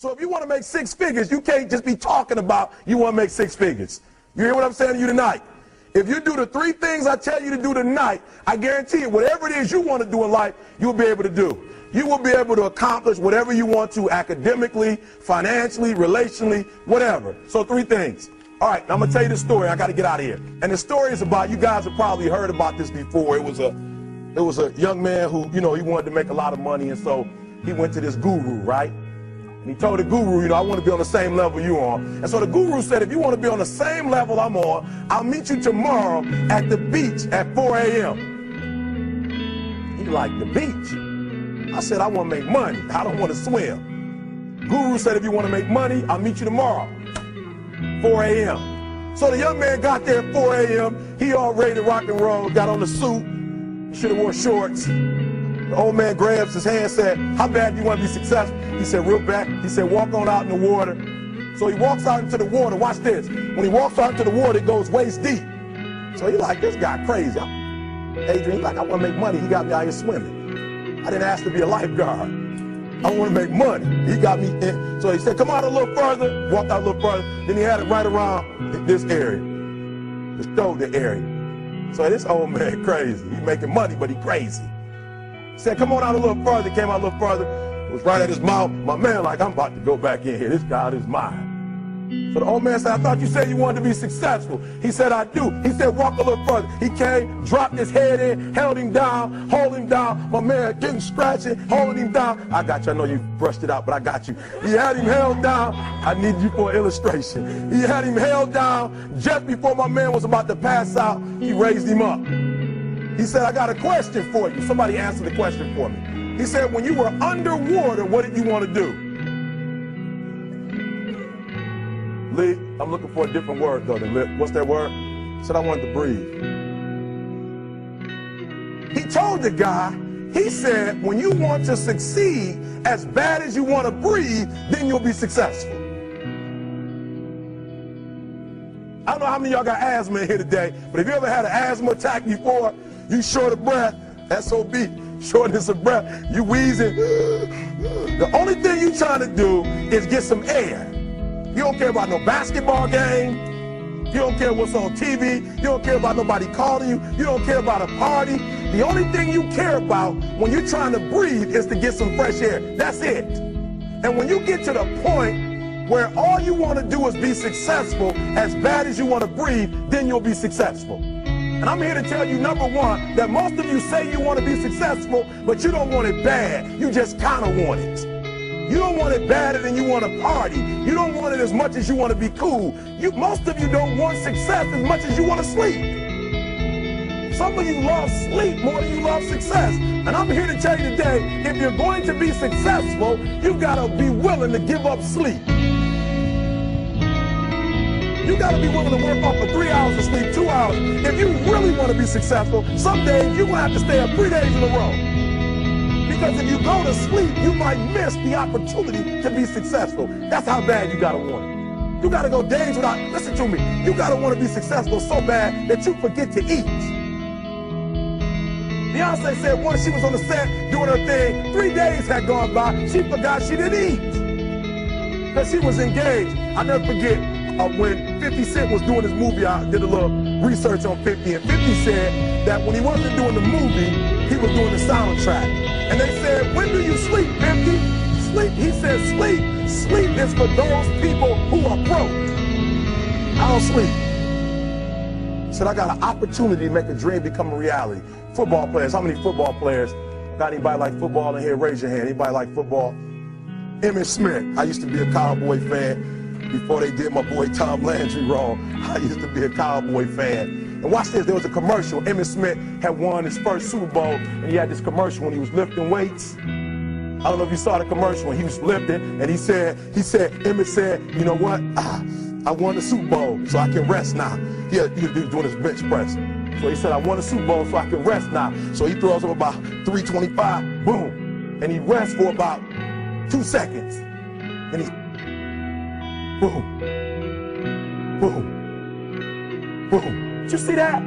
So if you want to make 6 figures, you can't just be talking about you want to make 6 figures. You hear what I'm saying to you tonight? If you do the 3 things I tell you to do tonight, I guarantee you, whatever it is you want to do in life, you'll be able to do. You will be able to accomplish whatever you want to academically, financially, relationally, whatever. So 3 things. All right, now I'm going to tell you the story. I got to get out of here. And the story is about, you guys have probably heard about this before. It was a young man who, he wanted to make a lot of money, and so he went to this guru, right? And he told the guru, I want to be on the same level you on. And so the guru said, if you want to be on the same level I'm on, I'll meet you tomorrow at the beach at 4 a.m. He like, the beach? I said, I want to make money. I don't want to swim. Guru said, if you want to make money, I'll meet you tomorrow, 4 a.m. So the young man got there at 4 a.m. He all ready to rock and roll, got on the suit. He should have wore shorts. The old man grabs his hand and said, how bad do you want to be successful? He said, real bad. He said, walk on out in the water. So he walks out into the water. Watch this. When he walks out into the water, it goes waist deep. So he like, this guy crazy. Adrian, he's like, I want to make money. He got me out here swimming. I didn't ask to be a lifeguard. I want to make money. He got me in. So he said, come out a little further. Walked out a little further. Then he had it right around this area, the shoulder area. So this old man crazy. He making money, but he crazy. He said, come on out a little further. Came out a little further. It was right at his mouth. My man like, I'm about to go back in here. This God is mine. So the old man said, I thought you said you wanted to be successful. He said, I do. He said, walk a little further. He came, dropped his head in, held him down, hold him down. My man getting scratching, holding him down. I got you. I know you brushed it out, but I got you. He had him held down. I need you for an illustration. He had him held down. Just before my man was about to pass out, he raised him up. He said, I got a question for you. Somebody answer the question for me. He said, when you were underwater, what did you want to do? Lee, I'm looking for a different word though than lip. What's that word? He said, I wanted to breathe. He told the guy, he said, when you want to succeed as bad as you want to breathe, then you'll be successful. I don't know how many of y'all got asthma in here today, but if you ever had an asthma attack before, you short of breath, SOB, shortness of breath, you wheezing. The only thing you trying to do is get some air. You don't care about no basketball game. You don't care what's on TV. You don't care about nobody calling you. You don't care about a party. The only thing you care about when you're trying to breathe is to get some fresh air. That's it. And when you get to the point where all you want to do is be successful as bad as you want to breathe, then you'll be successful. And I'm here to tell you, number one, that most of you say you want to be successful, but you don't want it bad. You just kind of want it. You don't want it badder than you want to party. You don't want it as much as you want to be cool. Most of you don't want success as much as you want to sleep. Some of you love sleep more than you love success. And I'm here to tell you today, if you're going to be successful, you've got to be willing to give up sleep. You got to be willing to work off for 3 hours of sleep, 2 hours. If you really want to be successful, some days you're going to have to stay up 3 days in a row. Because if you go to sleep, you might miss the opportunity to be successful. That's how bad you got to want it. You got to go days without, listen to me, you got to want to be successful so bad that you forget to eat. Beyonce said once she was on the set doing her thing, 3 days had gone by, she forgot she didn't eat. Because she was engaged. I'll never forget when 50 Cent was doing his movie, I did a little research on 50, and 50 said that when he wasn't doing the movie, he was doing the soundtrack. And they said, when do you sleep, 50? Sleep, he said, sleep. Sleep is for those people who are broke. I don't sleep. He said, I got an opportunity to make a dream become a reality. Football players, how many football players? Got anybody like football in here? Raise your hand. Anybody like football? Emmitt Smith. I used to be a Cowboy fan before they did my boy Tom Landry wrong. I used to be a Cowboy fan. And watch this, there was a commercial. Emmitt Smith had won his first Super Bowl, and he had this commercial when he was lifting weights. I don't know if you saw the commercial when he was lifting, and he said, Emmitt said, you know what? I won the Super Bowl, so I can rest now. He was doing his bench press. So he said, I won the Super Bowl, so I can rest now. So he throws up about 325, boom. And he rests for about 2 seconds. And he, boom, boom, boom. Did you see that?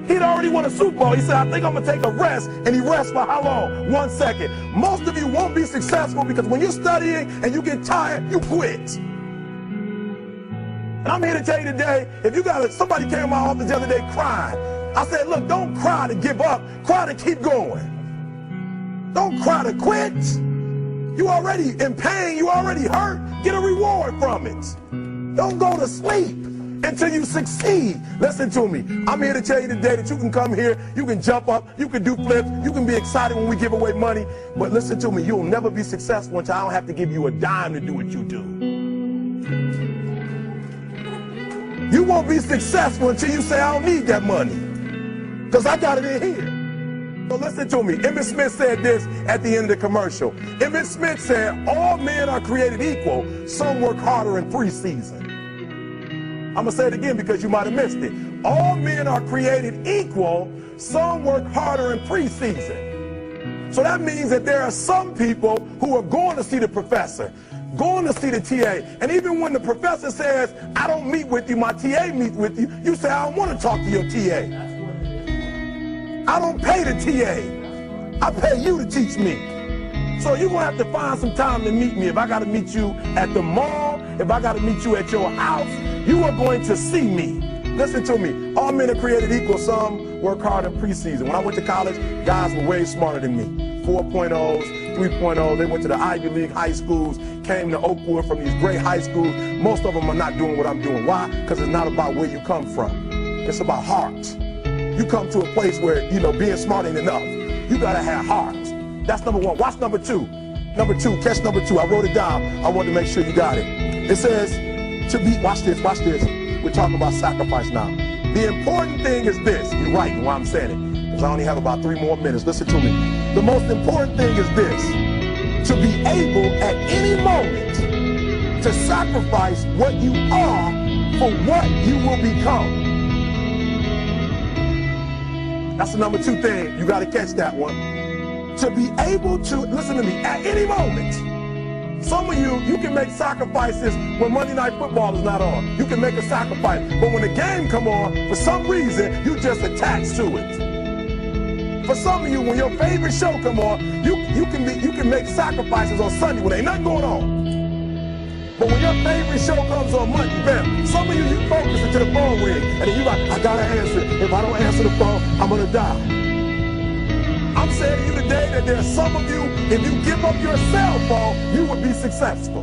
He'd already won a Super Bowl. He said, I think I'm going to take a rest. And he rests for how long? 1 second. Most of you won't be successful because when you're studying and you get tired, you quit. And I'm here to tell you today, if you got somebody came to my office the other day crying. I said, look, don't cry to give up. Cry to keep going. Don't cry to quit. You already in pain. You already hurt. Get a reward from it. Don't go to sleep until you succeed. Listen to me. I'm here to tell you today that you can come here, you can jump up, you can do flips, you can be excited when we give away money. But listen to me, you'll never be successful until I don't have to give you a dime to do what you do. You won't be successful until you say, I don't need that money, because I got it in here. So listen to me. Emmett Smith said this at the end of the commercial. Emmett Smith said, all men are created equal. Some work harder in preseason. I'm going to say it again because you might have missed it. All men are created equal. Some work harder in preseason. So that means that there are some people who are going to see the professor, going to see the TA. And even when the professor says, I don't meet with you, my TA meets with you, you say, I don't want to talk to your TA. I don't pay the TA. I pay you to teach me. So you're going to have to find some time to meet me. If I got to meet you at the mall, if I got to meet you at your house, you are going to see me. Listen to me. All men are created equal. Some work hard in preseason. When I went to college, guys were way smarter than me. 4.0s, 3.0s. They went to the Ivy League high schools, came to Oakwood from these great high schools. Most of them are not doing what I'm doing. Why? Because it's not about where you come from. It's about heart. You come to a place where, being smart ain't enough. You got to have heart. That's number one. Watch number two. Number two, catch number two. I wrote it down. I wanted to make sure you got it. It says, watch this. We're talking about sacrifice now. The important thing is this. You're right while I'm saying it, because I only have about 3 more minutes. Listen to me. The most important thing is this. To be able at any moment to sacrifice what you are for what you will become. That's the number 2 thing. You got to catch that one. To be able to, listen to me, at any moment. Some of you can make sacrifices when Monday Night Football is not on. You can make a sacrifice. But when the game come on, for some reason, you just attached to it. For some of you, when your favorite show come on, you can make sacrifices on Sunday when ain't nothing going on. But when your favorite show comes on Monday, bam, some of you focus until the phone rings, and then you like, I gotta answer it. If I don't answer the phone, I'm gonna die. I'm saying to you today that there are some of you, if you give up your cell phone, you would be successful.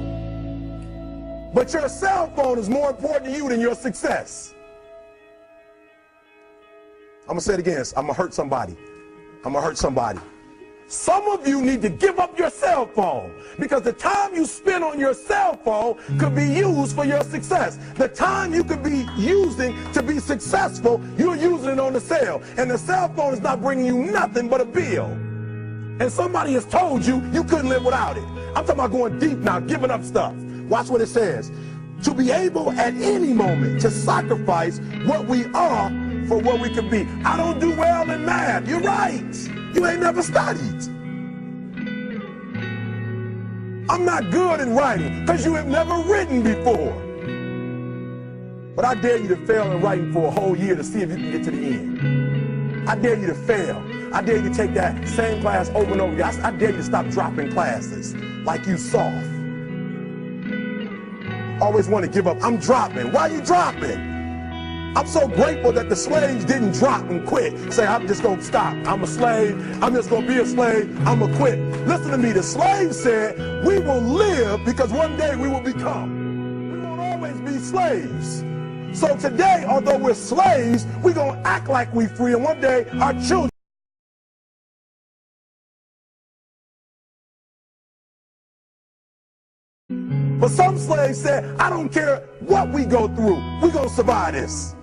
But your cell phone is more important to you than your success. I'm gonna say it again. I'm gonna hurt somebody. Some of you need to give up your cell phone, because the time you spend on your cell phone could be used for your success. The time you could be using to be successful, you're using it on the cell. And the cell phone is not bringing you nothing but a bill. And somebody has told you you couldn't live without it. I'm talking about going deep now, giving up stuff. Watch what it says. To be able at any moment to sacrifice what we are for what we could be. I don't do well in math. You're right. You ain't never studied. I'm not good in writing because you have never written before. But I dare you to fail in writing for a whole year to see if you can get to the end. I dare you to fail. I dare you to take that same class over and over again. I dare you to stop dropping classes like you soft. Always want to give up. I'm dropping. Why are you dropping? I'm so grateful that the slaves didn't drop and quit. Say, I'm just going to stop. I'm a slave. I'm just going to be a slave. I'm going to quit. Listen to me. The slaves said, we will live because one day we will become. We won't always be slaves. So today, although we're slaves, we're going to act like we're free. And one day, our children. But some slaves said, I don't care what we go through, we're going to survive this.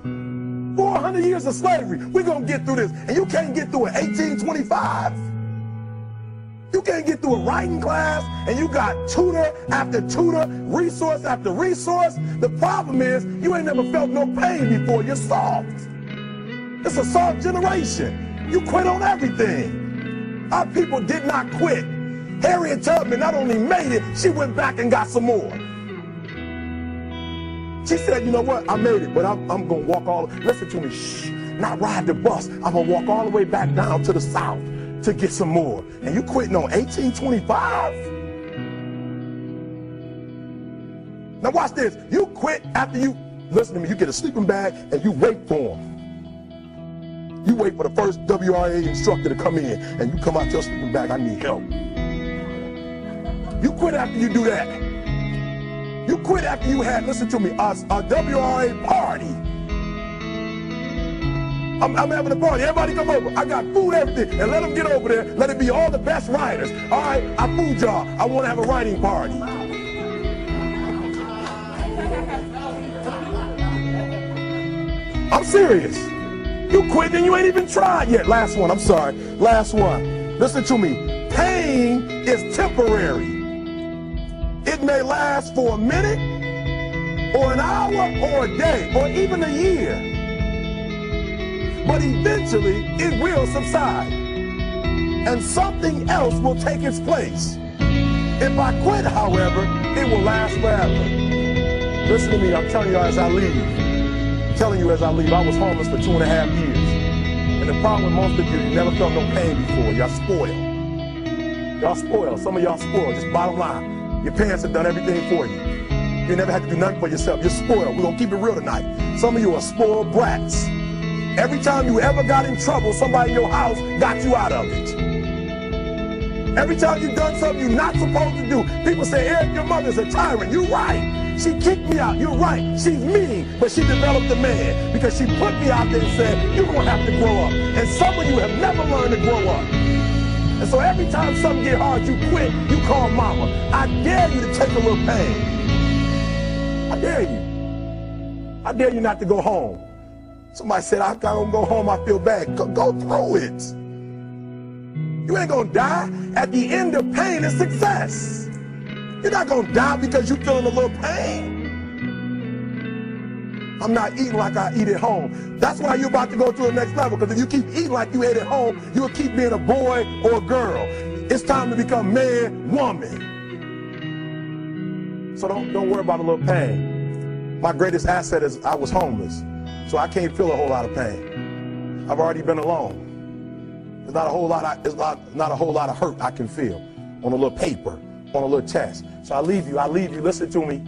400 years of slavery, we're going to get through this. And you can't get through it 1825. You can't get through a writing class, and you got tutor after tutor, resource after resource. The problem is, you ain't never felt no pain before. You're soft. It's a soft generation. You quit on everything. Our people did not quit. Harriet Tubman not only made it, she went back and got some more. She said, you know what, I made it, but I'm going to walk all, listen to me, shh. not ride the bus. I'm going to walk all the way back down to the south to get some more. And you quitting on 1825? Now watch this. You quit after you, listen to me, you get a sleeping bag and you wait for them. You wait for the first WRA instructor to come in and you come out your sleeping bag, I need help. You quit after you do that. You quit after you had, listen to me, a WRA party. I'm having a party. Everybody come over. I got food, everything. And let them get over there. Let it be all the best writers. All right, I fooled y'all. I want to have a writing party. I'm serious. You quit and you ain't even tried yet. Last one, I'm sorry. Last one. Listen to me. Pain is temporary. It may last for a minute, or an hour, or a day, or even a year. But eventually, it will subside. And something else will take its place. If I quit, however, it will last forever. Listen to me, I'm telling you as I leave. I'm telling you as I leave, I was homeless for 2.5 years. And the problem with most of you never felt no pain before. Y'all spoiled. Y'all spoiled. Some of y'all spoiled, just bottom line. Your parents have done everything for you. You never had to do nothing for yourself. You're spoiled. We're going to keep it real tonight. Some of you are spoiled brats. Every time you ever got in trouble, somebody in your house got you out of it. Every time you've done something you're not supposed to do, people say, Eric, your mother's a tyrant. You're right. She kicked me out. You're right. She's mean, but she developed a man because she put me out there and said, you're going to have to grow up. And some of you have never learned to grow up. And so every time something get hard, you quit, you call mama. I dare you to take a little pain. I dare you. I dare you not to go home. Somebody said, I don't go home, I feel bad. Go through it. You ain't gonna die. At the end of pain is success. You're not gonna die because you're feeling a little pain. I'm not eating like I eat at home. That's why you're about to go to the next level, because if you keep eating like you ate at home, you'll keep being a boy or a girl. It's time to become man, woman. So don't worry about a little pain. My greatest asset is I was homeless, so I can't feel a whole lot of pain. I've already been alone. There's not a whole lot of hurt I can feel on a little paper, on a little test. So I leave you, listen to me.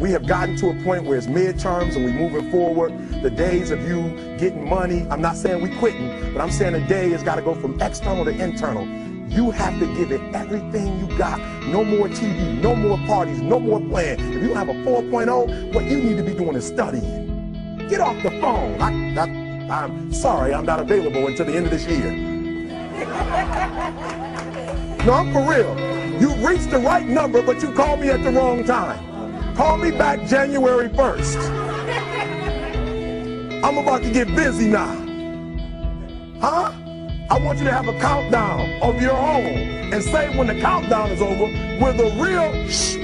We have gotten to a point where it's midterms and we're moving forward. The days of you getting money, I'm not saying we quitting, but I'm saying the day has got to go from external to internal. You have to give it everything you got. No more TV, no more parties, no more playing. If you don't have a 4.0, what you need to be doing is studying. Get off the phone. I'm sorry, I'm not available until the end of this year. No, I'm for real. You reached the right number, but you called me at the wrong time. Call me back January 1st. I'm about to get busy now. Huh? I want you to have a countdown of your own and say when the countdown is over, we're the real,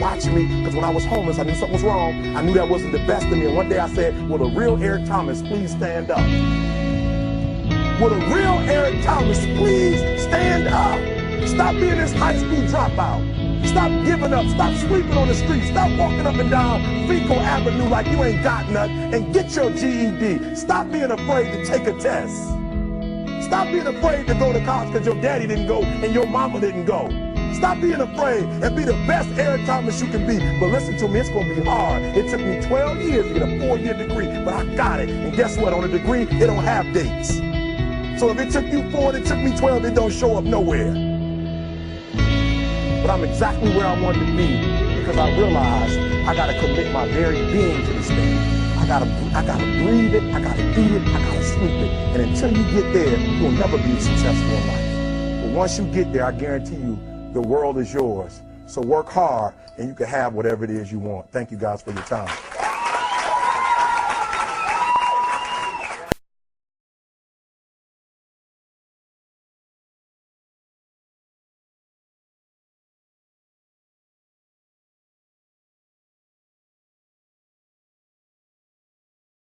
watch me, because when I was homeless, I knew something was wrong. I knew that wasn't the best of me. And one day I said, will the real Eric Thomas please stand up? Will the real Eric Thomas please stand up? Stop being this high school dropout. Stop giving up. Stop sleeping on the street. Stop walking up and down Fecal Avenue like you ain't got nothing, and get your GED. Stop being afraid to take a test. Stop being afraid to go to college because your daddy didn't go and your mama didn't go. Stop being afraid and be the best Eric Thomas you can be. But listen to me, it's going to be hard. It took me 12 years to get a 4-year degree, but I got it. And guess what? On a degree, it don't have dates. So if it took you 4 and it took me 12, it don't show up nowhere. But I'm exactly where I wanted to be because I realized I got to commit my very being to this thing. I gotta breathe it, I gotta eat it, I gotta sleep it. And until you get there, you'll never be successful in life. But once you get there, I guarantee you, the world is yours. So work hard and you can have whatever it is you want. Thank you guys for your time.